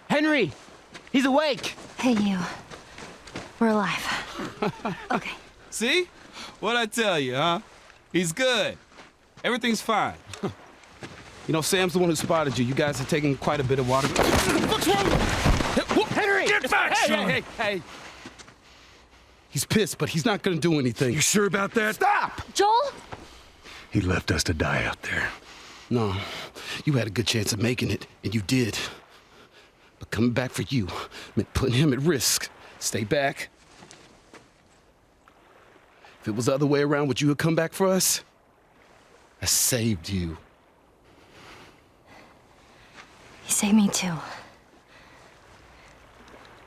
Henry! He's awake! Hey, you. We're alive. Okay. See? What'd I tell you, huh? He's good. Everything's fine. You know, Sam's the one who spotted you. You guys are taking quite a bit of water. What's wrong? Henry! Get back, son! Hey! He's pissed, but he's not gonna do anything. You sure about that? Stop! Joel? He left us to die out there. No, you had a good chance of making it, and you did. But coming back for you meant putting him at risk. Stay back. If it was the other way around, would you have come back for us? I saved you. He saved me too.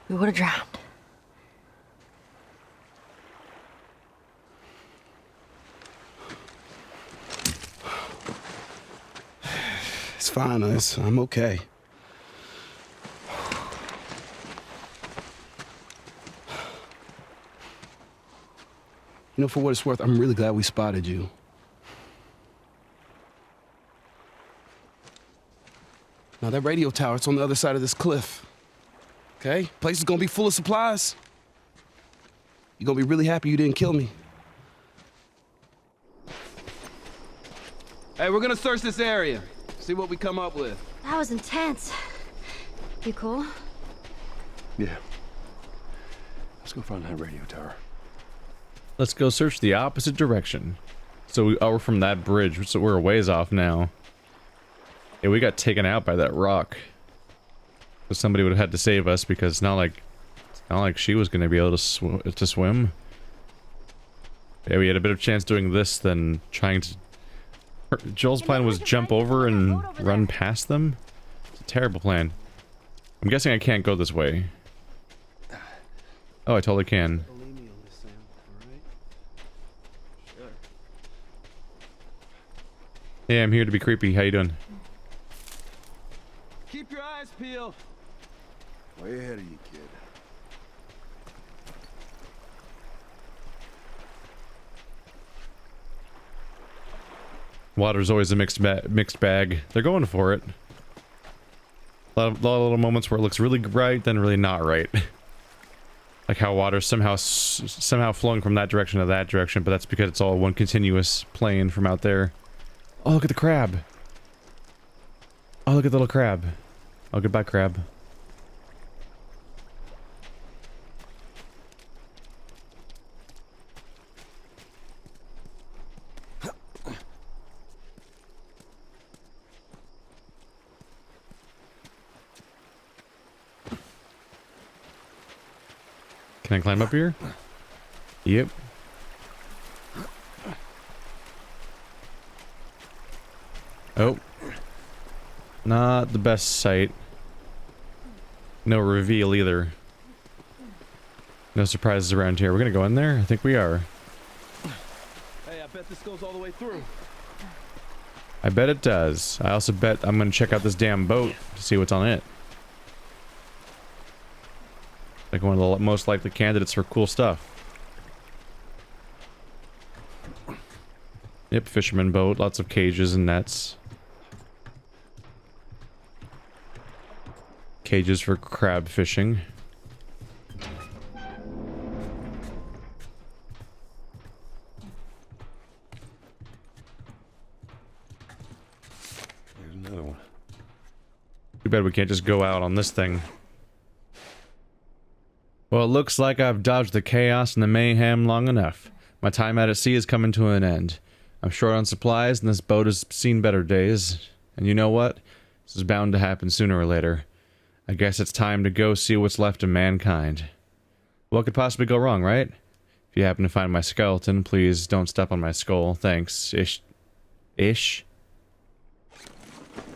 We would have drowned. It's fine, I'm okay. You know, for what it's worth, I'm really glad we spotted you. Now, that radio tower, it's on the other side of this cliff. Okay? Place is gonna be full of supplies. You're gonna be really happy you didn't kill me. Hey, we're gonna search this area. See what we come up with. That was intense. You cool? Yeah. Let's go find that radio tower. Let's go search the opposite direction. So we're from that bridge, so we're a ways off now. Yeah, we got taken out by that rock. So somebody would have had to save us because it's not like she was going to be able to swim. Yeah, we had a bit of chance doing this than trying to. Joel's plan was jump over and run past them. It's a terrible plan. I'm guessing I can't go this way. Oh, I totally can. Hey, I'm here to be creepy. How you doing? Keep your eyes peeled. Way ahead of you, kid. Water's always a mixed bag. They're going for it. A lot of little moments where it looks really right, then really not right. Like how water's somehow flowing from that direction to that direction, but that's because it's all one continuous plane from out there. Oh, look at the crab. Oh, look at the little crab. Oh, goodbye, crab. Can I climb up here? Yep. Oh. Not the best sight. No reveal either. No surprises around here. We're gonna go in there? I think we are. Hey, I bet this goes all the way through. I bet it does. I also bet I'm gonna check out this damn boat to see what's on it. Like one of the most likely candidates for cool stuff. Yep, fisherman boat. Lots of cages and nets. Cages for crab fishing. There's another one. Too bad we can't just go out on this thing. Well, it looks like I've dodged the chaos and the mayhem long enough. My time out at sea is coming to an end. I'm short on supplies and this boat has seen better days. And you know what? This is bound to happen sooner or later. I guess it's time to go see what's left of mankind. What could possibly go wrong, right? If you happen to find my skeleton, please don't step on my skull. Thanks. Ish?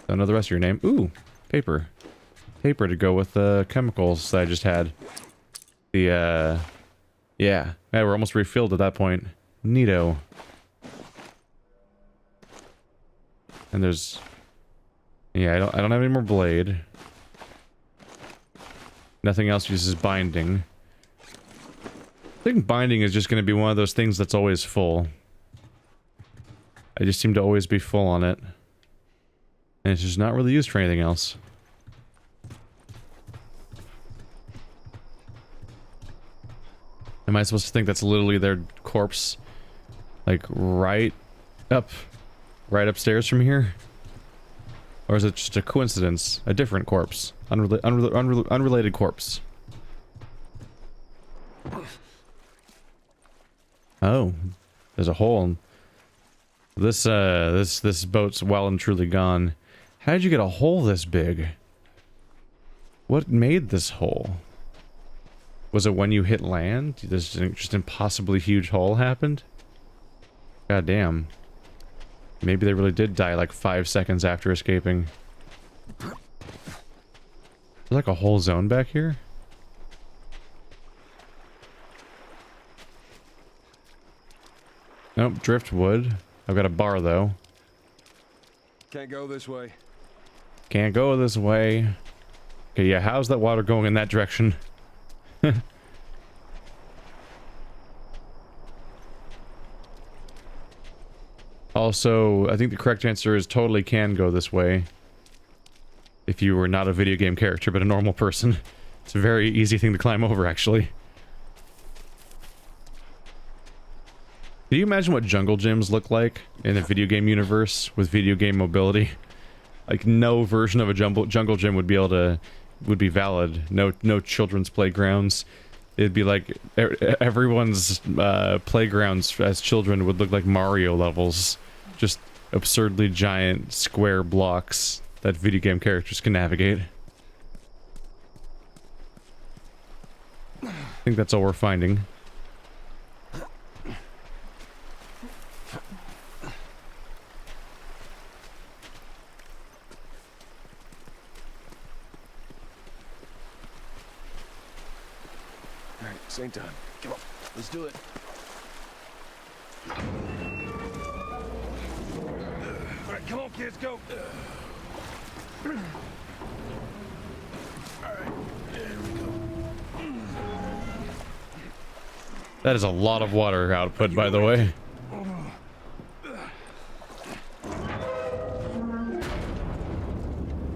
Don't know the rest of your name. Ooh, paper. Paper to go with the chemicals that I just had. Yeah, we're almost refilled at that point. Neato. And there's... Yeah, I don't have any more blade. Nothing else uses binding. I think binding is just going to be one of those things that's always full. I just seem to always be full on it. And it's just not really used for anything else. Am I supposed to think that's literally their corpse? Like right upstairs from here? Or is it just a coincidence? A different corpse? Unrelated corpse? Oh, there's a hole. This boat's well and truly gone. How did you get a hole this big? What made this hole? Was it when you hit land? This just impossibly huge hole happened? God damn. Maybe they really did die like 5 seconds after escaping. There's like a whole zone back here? Nope, driftwood. I've got a bar though. Can't go this way. Can't go this way. Okay, yeah, how's that water going in that direction? Also, I think the correct answer is totally can go this way. If you were not a video game character, but a normal person. It's a very easy thing to climb over, actually. Can you imagine what jungle gyms look like in the video game universe with video game mobility? Like, no version of a jungle gym would be able to... would be valid. No children's playgrounds. It'd be like everyone's playgrounds as children would look like Mario levels. Just absurdly giant square blocks that video game characters can navigate. I think that's all we're finding. All right, same time. Come on, let's do it. All right, come on, kids, go. That is a lot of water output, by the way.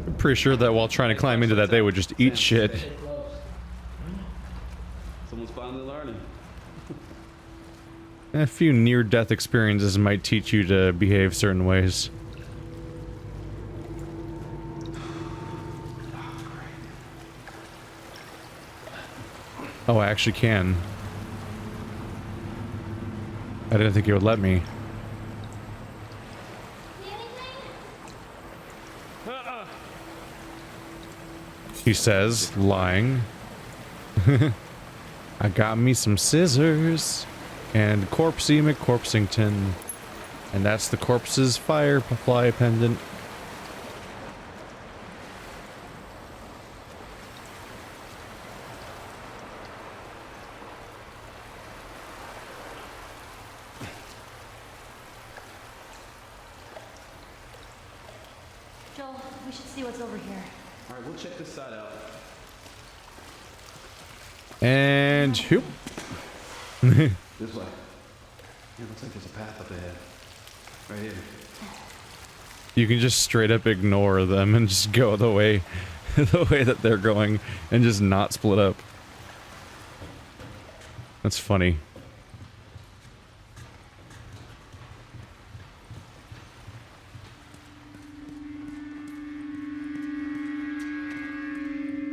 I'm pretty sure that while trying to climb into that, they would just eat shit. Someone's finally learning. A few near-death experiences might teach you to behave certain ways. Oh, I actually can. I didn't think it would let me. He says, lying. I got me some scissors and Corpsey McCorpsington. And that's the corpse's firefly pendant. Joel, we should see what's over here. All right, we'll check this side out. And whoop. This way. Yeah, looks like there's a path up ahead. Right here. You can just straight up ignore them and just go the way that they're going and just not split up. That's funny.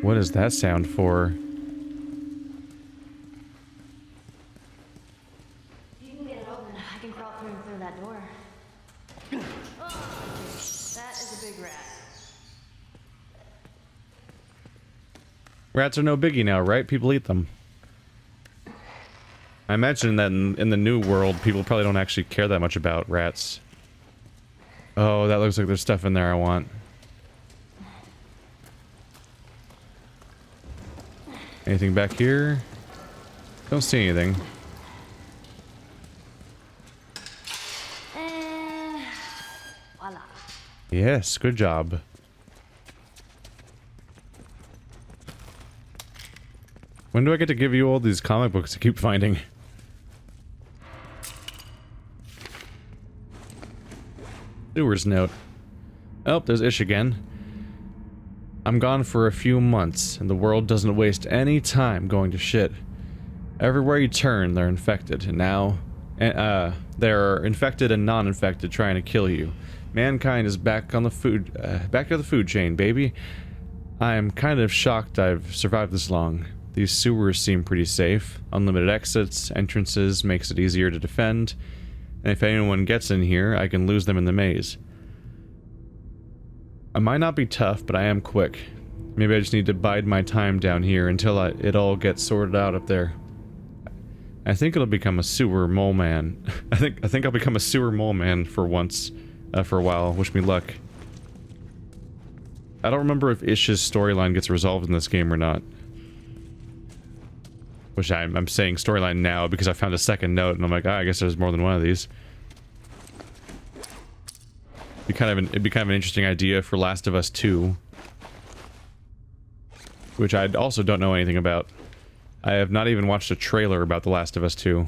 What is that sound for? If you can get it open, I can crawl through and clear that door. Oh, that is a big rat. Rats are no biggie now, right? People eat them. I imagine that in the new world, people probably don't actually care that much about rats. Oh, that looks like there's stuff in there I want. Anything back here? Don't see anything. And voila. Yes, good job. When do I get to give you all these comic books to keep finding? Sewer's note. Oh, there's Ish again. I'm gone for a few months, and the world doesn't waste any time going to shit. Everywhere you turn, they're infected, and now... they're infected and non-infected trying to kill you. Mankind is back on the food... back to the food chain, baby. I'm kind of shocked I've survived this long. These sewers seem pretty safe. Unlimited exits, entrances, makes it easier to defend. And if anyone gets in here, I can lose them in the maze. I might not be tough, but I am quick. Maybe I just need to bide my time down here until it all gets sorted out up there. I think it'll become a sewer mole man. I think I'll become a sewer mole man for once, for a while. Wish me luck. I don't remember if Ish's storyline gets resolved in this game or not. Which I'm saying storyline now because I found a second note and I'm like, I guess there's more than one of these. It'd be kind of an interesting idea for Last of Us 2. Which I also don't know anything about. I have not even watched a trailer about The Last of Us 2.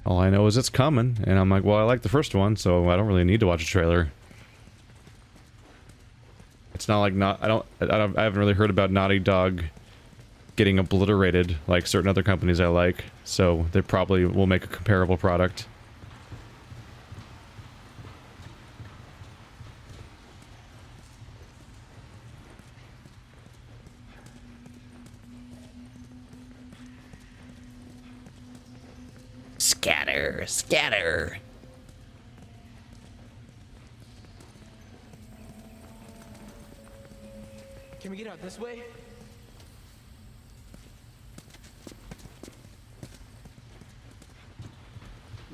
All I know is it's coming, and I'm like, well, I like the first one, so I don't really need to watch a trailer. It's not like I haven't really heard about Naughty Dog getting obliterated like certain other companies I like, so they probably will make a comparable product. Scatter, scatter. Can we get out this way?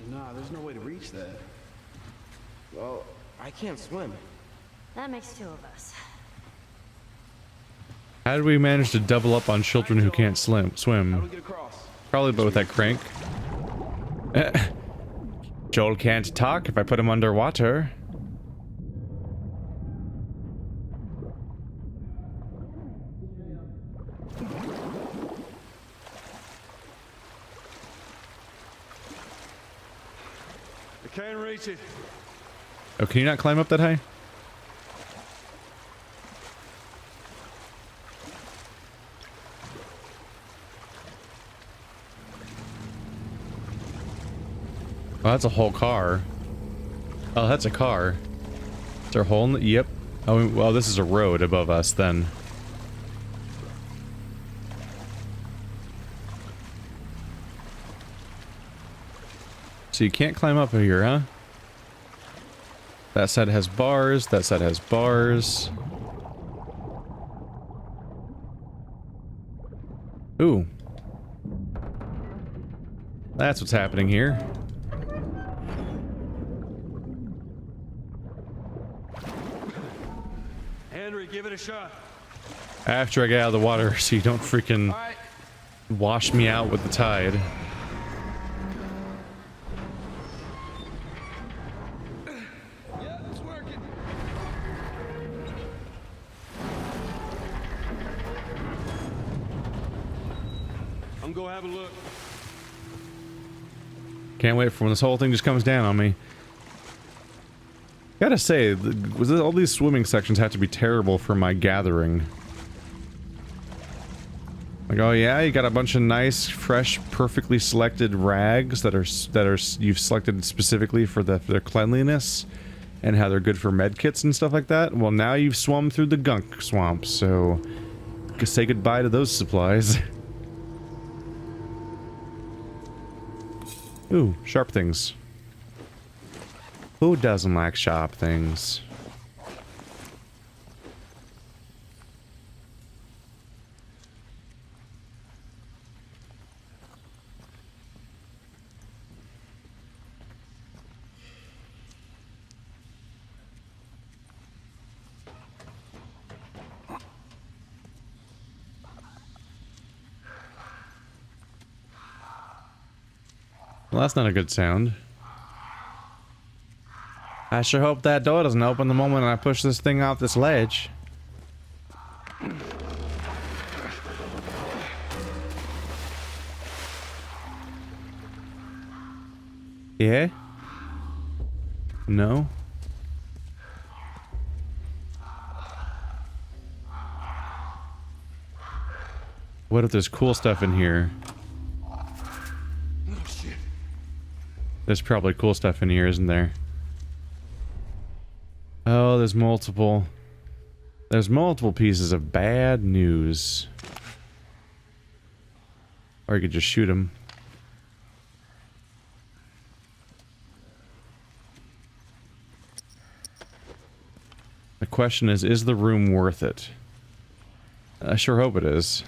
Nah, there's no way to reach that. Well, I can't swim. That makes two of us. How did we manage to double up on children who can't How do swim? we get across? Probably but with that crank. Joel can't talk if I put him underwater. I can't reach it. Oh, can you not climb up that high? Oh, that's a whole car. Oh, that's a car. Is there a hole in the... Yep. Oh, well, this is a road above us, then. So you can't climb up here, huh? That side has bars, that side has bars. Ooh. That's what's happening here. Henry, give it a shot. After I get out of the water, so you don't freaking wash me out with the tide. Yeah, it's working. I'm gonna have a look. Can't wait for when this whole thing just comes down on me. Gotta say, all these swimming sections have to be terrible for my gathering. Like, oh yeah, you got a bunch of nice, fresh, perfectly selected rags that are you've selected specifically for their cleanliness and how they're good for med kits and stuff like that. Well, now you've swum through the gunk swamp, so say goodbye to those supplies. Ooh, sharp things. Who doesn't like sharp things? Well, that's not a good sound. I sure hope that door doesn't open the moment I push this thing off this ledge. Yeah? No? What if there's cool stuff in here? Oh, shit. There's probably cool stuff in here, isn't there? Oh, there's multiple. There's multiple pieces of bad news. Or you could just shoot him. The question is the room worth it? I sure hope it is.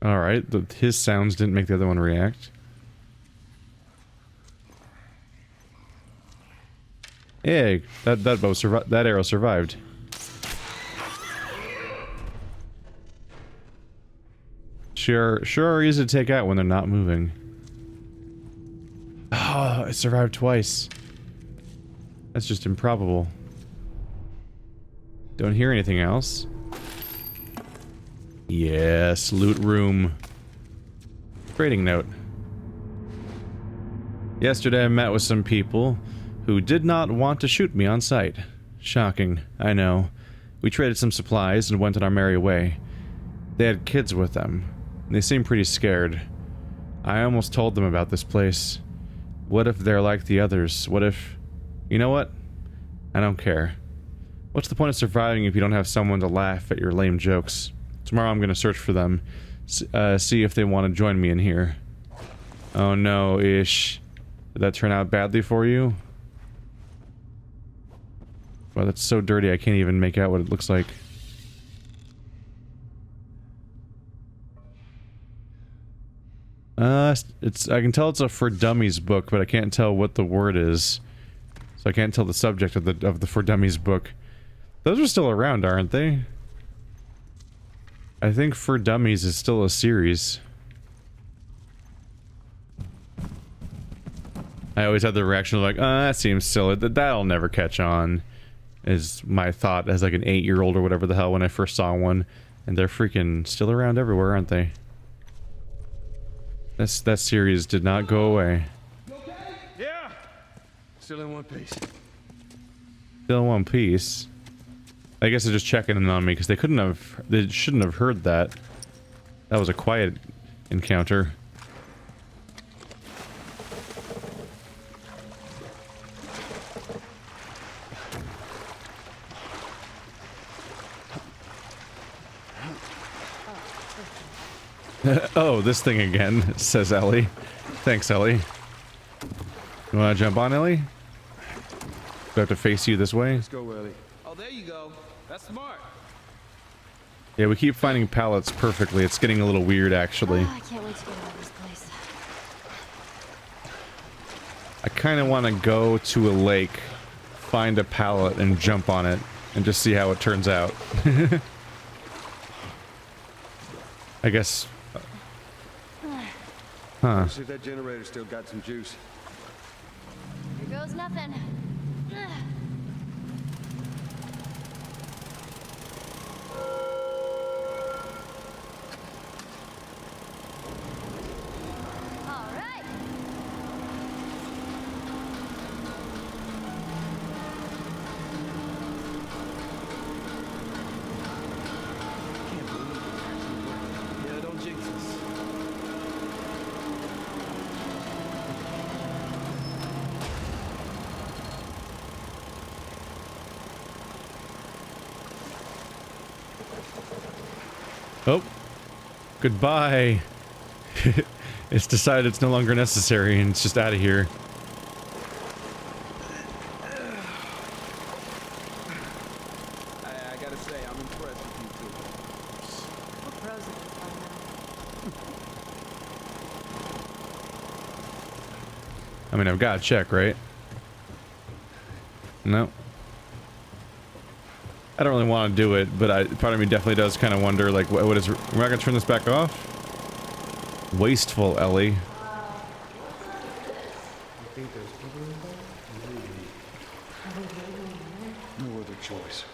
Alright, his sounds didn't make the other one react. Hey, that arrow survived. Sure are easy to take out when they're not moving. Oh, it survived twice. That's just improbable. Don't hear anything else. Yes, loot room. Trading note. Yesterday I met with some people who did not want to shoot me on sight. Shocking, I know. We traded some supplies and went on our merry way. They had kids with them. They seemed pretty scared. I almost told them about this place. What if they're like the others? What if... You know what? I don't care. What's the point of surviving if you don't have someone to laugh at your lame jokes? Tomorrow I'm gonna search for them. See if they want to join me in here. Oh no, Ish. Did that turn out badly for you? Wow, that's so dirty I can't even make out what it looks like. I can tell it's a For Dummies book, but I can't tell what the word is. So I can't tell the subject of the For Dummies book. Those are still around, aren't they? I think For Dummies is still a series. I always had the reaction of like, that seems silly. That'll never catch on. Is my thought as like an 8-year-old or whatever the hell when I first saw one. And they're freaking still around everywhere, aren't they? That series did not go away. Okay? Yeah. Still in one piece. Still in one piece. I guess they're just checking in on me because they shouldn't have heard that. That was a quiet encounter. Oh, this thing again, says Ellie. Thanks, Ellie. You wanna jump on, Ellie? Do I have to face you this way? Let's go, Ellie. Oh, there you go. That's smart. Yeah, we keep finding pallets perfectly. It's getting a little weird, actually. Oh, I can't wait to get out of this place. I kind of want to go to a lake, find a pallet, and jump on it, and just see how it turns out. I guess... Huh. See if that generator still got some juice. Here goes nothing. All right. Yeah, don't jinx us. Oh. Goodbye. It's decided it's no longer necessary and it's just out of here. I gotta say, I'm impressed with you two. We're pros at this by now. I mean, I've got to check, right? No. I don't really want to do it, but part of me definitely does kind of wonder, like, what is... We're not going to turn this back off? Wasteful, Ellie. No other choice.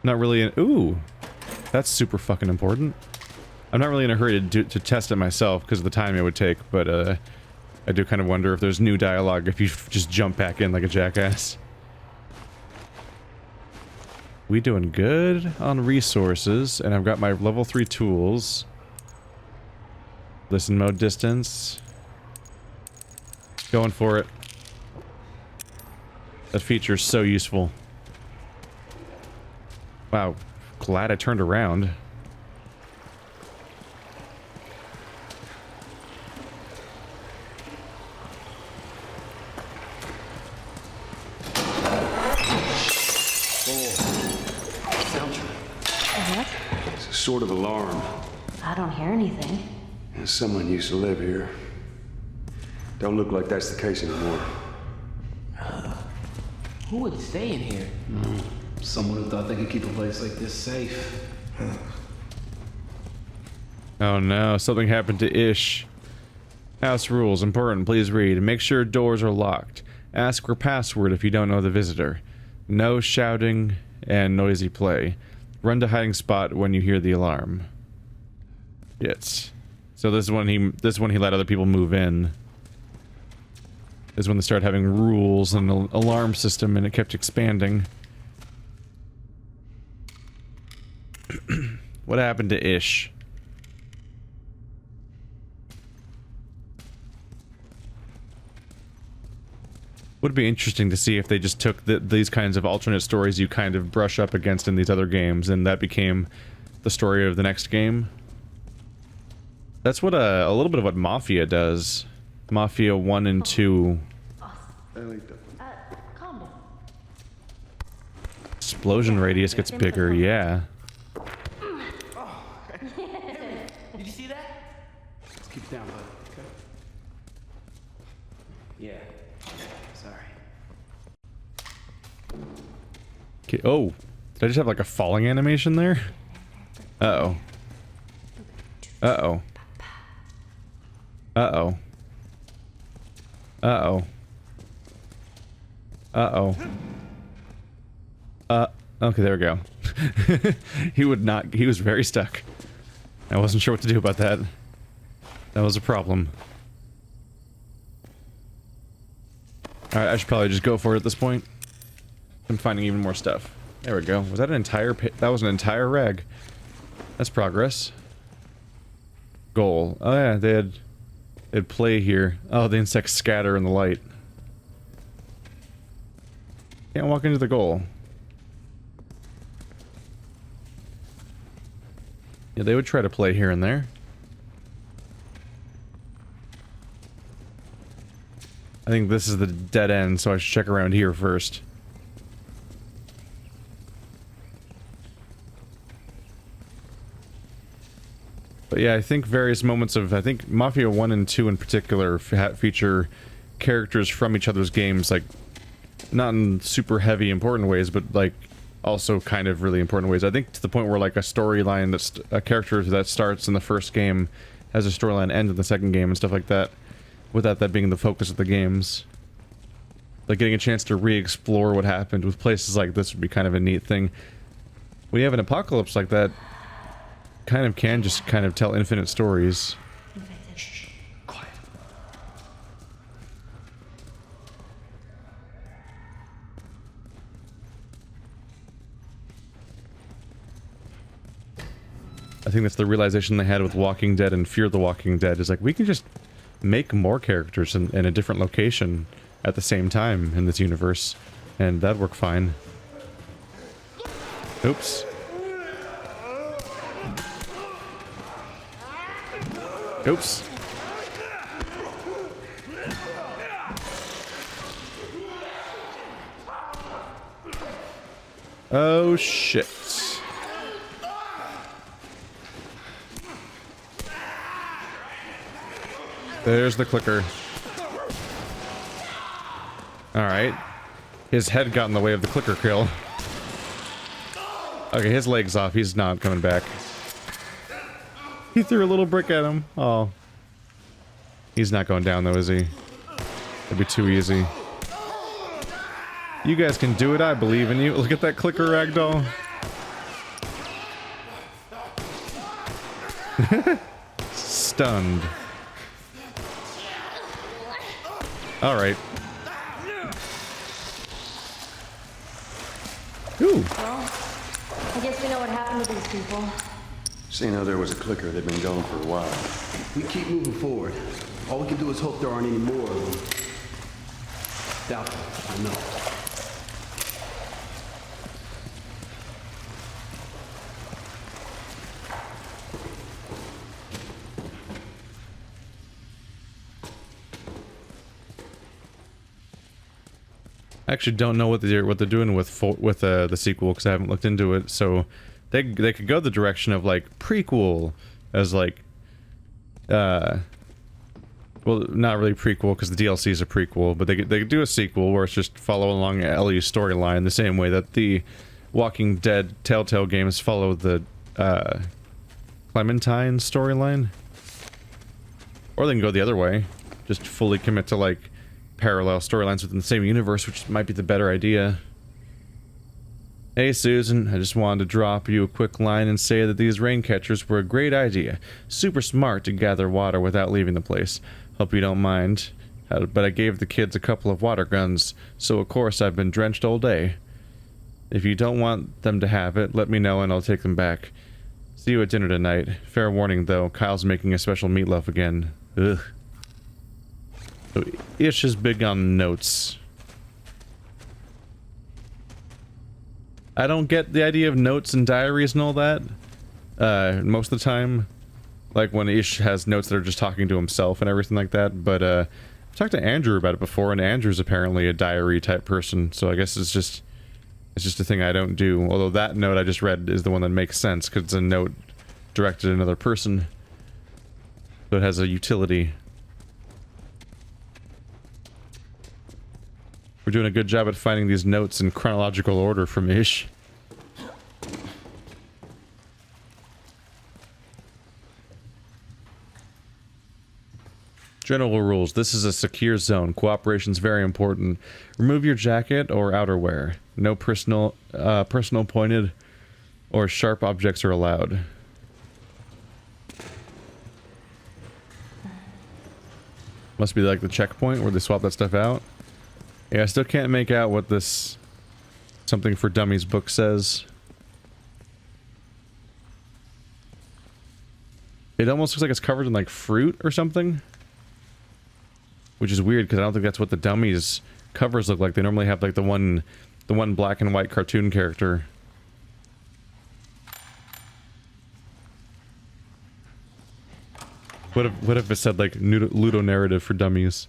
Not really an... Ooh! That's super fucking important. I'm not really in a hurry to test it myself because of the time it would take, but I do kind of wonder if there's new dialogue if you just jump back in like a jackass. We doing good on resources, and I've got my level 3 tools. Listen mode distance. Going for it. That feature is so useful. Wow, glad I turned around. It's a sort of alarm. I don't hear anything. Someone used to live here. Don't look like that's the case anymore. Who would stay in here? Someone who thought they could keep a place like this safe. Oh no, something happened to Ish. House rules, important, please read. Make sure doors are locked. Ask for password if you don't know the visitor. No shouting and noisy play. Run to hiding spot when you hear the alarm. Yes. So this is when he let other people move in. This is when they started having rules and an alarm system, and it kept expanding. What happened to Ish? Would be interesting to see if they just took these kinds of alternate stories you kind of brush up against in these other games, and that became the story of the next game. That's what a little bit of what Mafia does. Mafia 1 and 2. Calm down. Explosion radius gets bigger, yeah. Did you see that? Let's keep it down, bud. Okay. Yeah. Sorry. Okay, oh, did I just have like a falling animation there? Uh-oh. Uh-oh. Uh-oh. Uh-oh. Uh-oh. Okay, there we go. He was very stuck. I wasn't sure what to do about that. That was a problem. Alright, I should probably just go for it at this point. I'm finding even more stuff. There we go. Was that an entire that was an entire rag. That's progress. Goal. Oh yeah, they'd play here. Oh, the insects scatter in the light. Can't walk into the goal. Yeah, they would try to play here and there. I think this is the dead end, so I should check around here first. But yeah, I think various moments of... I think Mafia 1 and 2 in particular feature characters from each other's games, like, not in super heavy important ways, but like, also kind of really important ways. I think to the point where like a storyline that's... a character that starts in the first game has a storyline end in the second game and stuff like that, without that being the focus of the games. Like getting a chance to re-explore what happened with places like this would be kind of a neat thing. When you have an apocalypse like that, kind of can just kind of tell infinite stories. Shh. Quiet. I think that's the realization they had with Walking Dead and Fear the Walking Dead, is like, we can just make more characters in a different location at the same time in this universe, and that'd work fine. Oops. Oops. Oh shit. There's the clicker. Alright. His head got in the way of the clicker kill. Okay, his leg's off. He's not coming back. He threw a little brick at him. Oh. He's not going down though, is he? That'd be too easy. You guys can do it. I believe in you. Look at that clicker ragdoll. Stunned. Alright. Ooh. Well, I guess we know what happened to these people. Seeing how there was a clicker, they've been gone for a while. We keep moving forward. All we can do is hope there aren't any more of them. Doubtful, I know. I actually don't know what they're doing with the sequel because I haven't looked into it. So they could go the direction of like prequel as like well, not really prequel because the DLC is a prequel, but they could do a sequel where it's just follow along Ellie's storyline the same way that the Walking Dead Telltale games follow the Clementine storyline. Or they can go the other way, just fully commit to like parallel storylines within the same universe, which might be the better idea. Hey Susan, I just wanted to drop you a quick line and say that these rain catchers were a great idea. Super smart to gather water without leaving the place. Hope you don't mind. But I gave the kids a couple of water guns, so of course I've been drenched all day. If you don't want them to have it, let me know and I'll take them back. See you at dinner tonight. Fair warning though, Kyle's making a special meatloaf again. Ugh. So Ish is big on notes. I don't get the idea of notes and diaries and all that. Most of the time. Like when Ish has notes that are just talking to himself and everything like that. But I've talked to Andrew about it before, and Andrew's apparently a diary type person. So I guess it's just a thing I don't do. Although that note I just read is the one that makes sense, because it's a note directed at another person. So it has a utility. We're doing a good job at finding these notes in chronological order from Ish. General rules. This is a secure zone. Cooperation's very important. Remove your jacket or outerwear. No personal pointed or sharp objects are allowed. Must be like the checkpoint where they swap that stuff out. Yeah, I still can't make out what this Something for Dummies book says. It almost looks like it's covered in like fruit or something. Which is weird because I don't think that's what the Dummies covers look like. They normally have like the one black and white cartoon character. What if it said like Ludo narrative for dummies?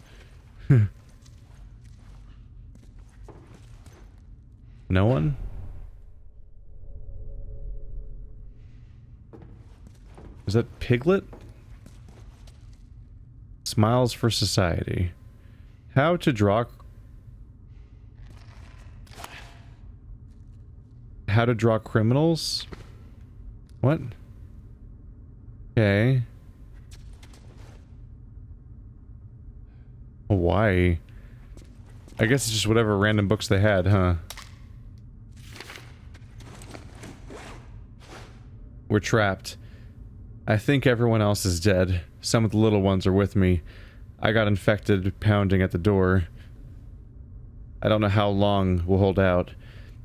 No one? Is that Piglet? Smiles for Society. How to draw criminals? What? Okay. Why? I guess it's just whatever random books they had, huh? We're trapped. I think everyone else is dead. Some of the little ones are with me. I got infected pounding at the door. I don't know how long we'll hold out.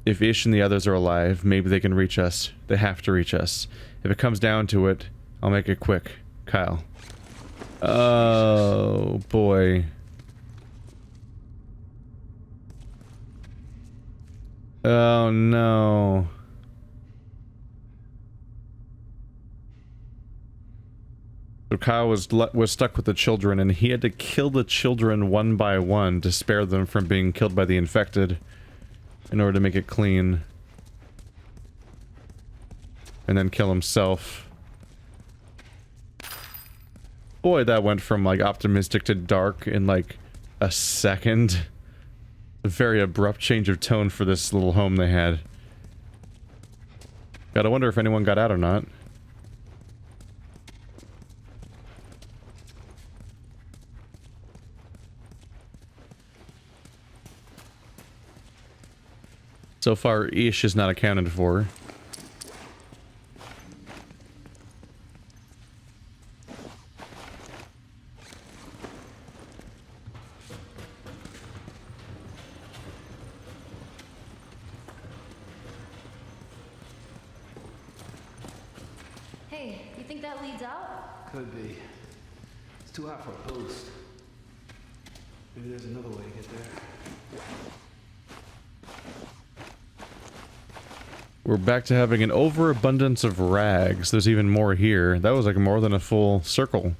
If Ish and the others are alive, maybe they can reach us. They have to reach us. If it comes down to it, I'll make it quick. Kyle. Oh, boy. Oh, no. So Kyle was stuck with the children, and he had to kill the children one by one to spare them from being killed by the infected in order to make it clean. And then kill himself. Boy, that went from like optimistic to dark in like a second. A very abrupt change of tone for this little home they had. Gotta wonder if anyone got out or not. So far, Ish is not accounted for. think that leads out? Could be. It's too hot for a post. Maybe there's another way to get there. We're back to having an overabundance of rags. There's even more here. That was like more than a full circle.